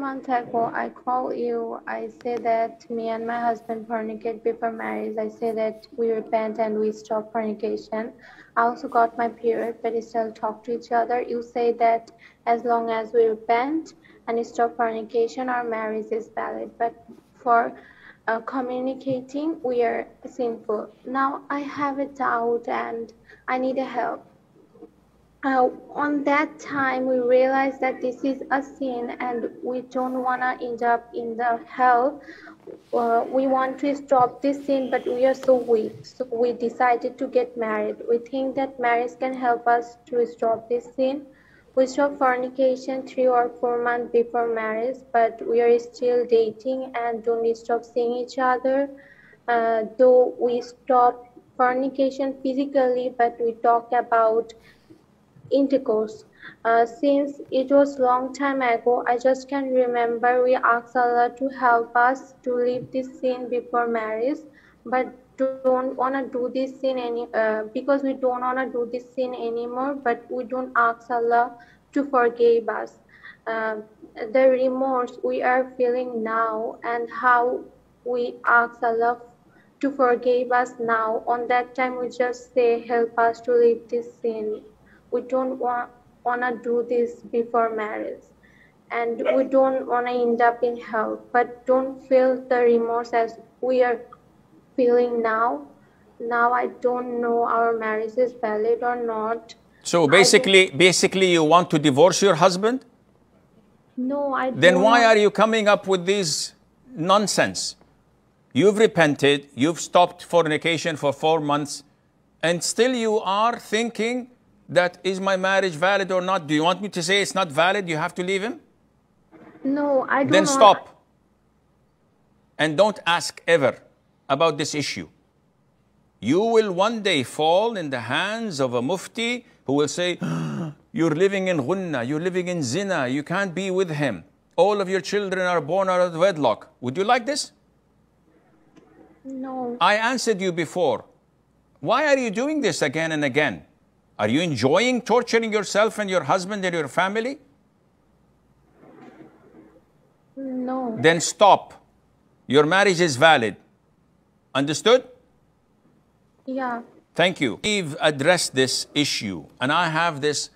4 months ago, I call you. I say that me and my husband fornicate before marriage. I say that we repent and we stop fornication. I also got my period, but we still talk to each other. You say that as long as we repent and stop fornication, our marriage is valid. But for communicating, we are sinful. Now I have a doubt and I need a help. On that time we realized that this is a sin and we don't want to end up in the hell. We want to stop this sin, but we are so weak, so we decided to get married. We think that marriage can help us to stop this sin. We stopped fornication 3 or 4 months before marriage, but we are still dating and don't stop seeing each other. Though we stop fornication physically, but we talk about intercourse. Since it was long time ago, I just can remember we asked Allah to help us to leave this sin before marriage, but don't wanna do this sin because we don't wanna do this sin anymore. But we don't ask Allah to forgive us. Uh, the remorse we are feeling now and how we ask Allah to forgive us now. On that time, we just say, help us to leave this sin. We don't wanna do this before marriage, and we don't wanna end up in hell. But don't feel the remorse as we are feeling now. Now I don't know our marriage is valid or not. So basically, you want to divorce your husband? No, I don't. Then why are you coming up with this nonsense? You've repented, you've stopped fornication for 4 months, and still you are thinking that is my marriage valid or not? Do you want me to say it's not valid, you have to leave him? No, I don't. Then stop. And don't ask ever about this issue. You will one day fall in the hands of a mufti who will say, you're living in ghunna, you're living in zina, you can't be with him. All of your children are born out of wedlock. Would you like this? No. I answered you before. Why are you doing this again and again? Are you enjoying torturing yourself and your husband and your family? No. Then stop. Your marriage is valid. Understood? Yeah. Thank you. We've addressed this issue, and I have this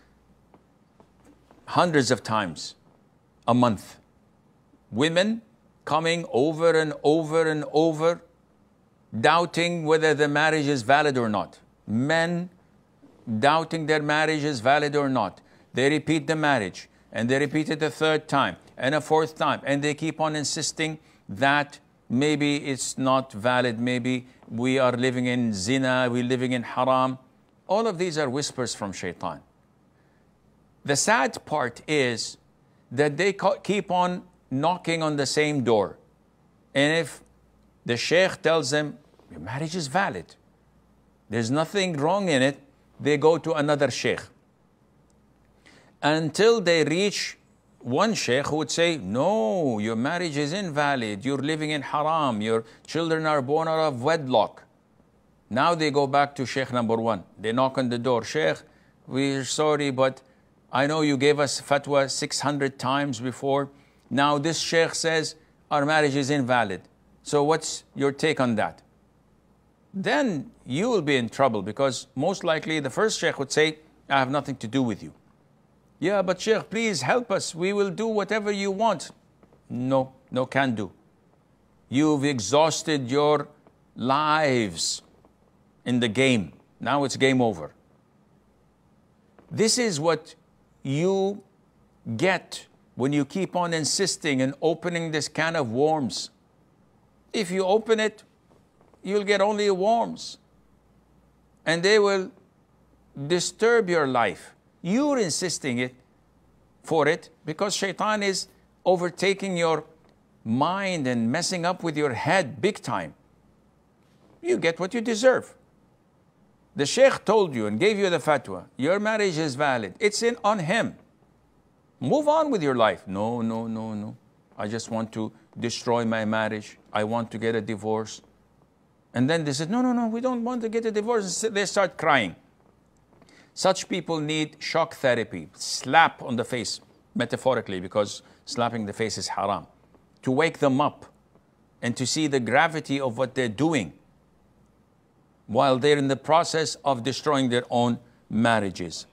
hundreds of times a month. Women coming over and over and over, doubting whether the marriage is valid or not. Men doubting their marriage is valid or not. They repeat the marriage, and they repeat it a third time and a fourth time, and they keep on insisting that maybe it's not valid, maybe we are living in zina, we're living in haram. All of these are whispers from shaitan. The sad part is that they keep on knocking on the same door. And if the sheikh tells them, your marriage is valid, there's nothing wrong in it, they go to another sheikh. Until they reach one sheikh who would say, no, your marriage is invalid, you're living in haram, your children are born out of wedlock. Now they go back to sheikh number one. They knock on the door. Sheikh, we're sorry, but I know you gave us fatwa 600 times before. Now this sheikh says our marriage is invalid. So what's your take on that? Then you will be in trouble, because most likely the first sheikh would say, I have nothing to do with you. Yeah, but sheikh, please help us. We will do whatever you want. No, no can do. You've exhausted your lives in the game. Now it's game over. This is what you get when you keep on insisting and opening this can of worms. If you open it, you'll get only worms, and they will disturb your life. You're insisting for it because shaitan is overtaking your mind and messing up with your head big time. You get what you deserve. The sheikh told you and gave you the fatwa. Your marriage is valid. It's on him. Move on with your life. No, no, no, no. I just want to destroy my marriage. I want to get a divorce. And then they said, no, no, no, we don't want to get a divorce. They start crying. Such people need shock therapy, slap on the face, metaphorically, because Slapping the face is haram. To wake them up and to see the gravity of what they're doing while they're in the process of destroying their own marriages.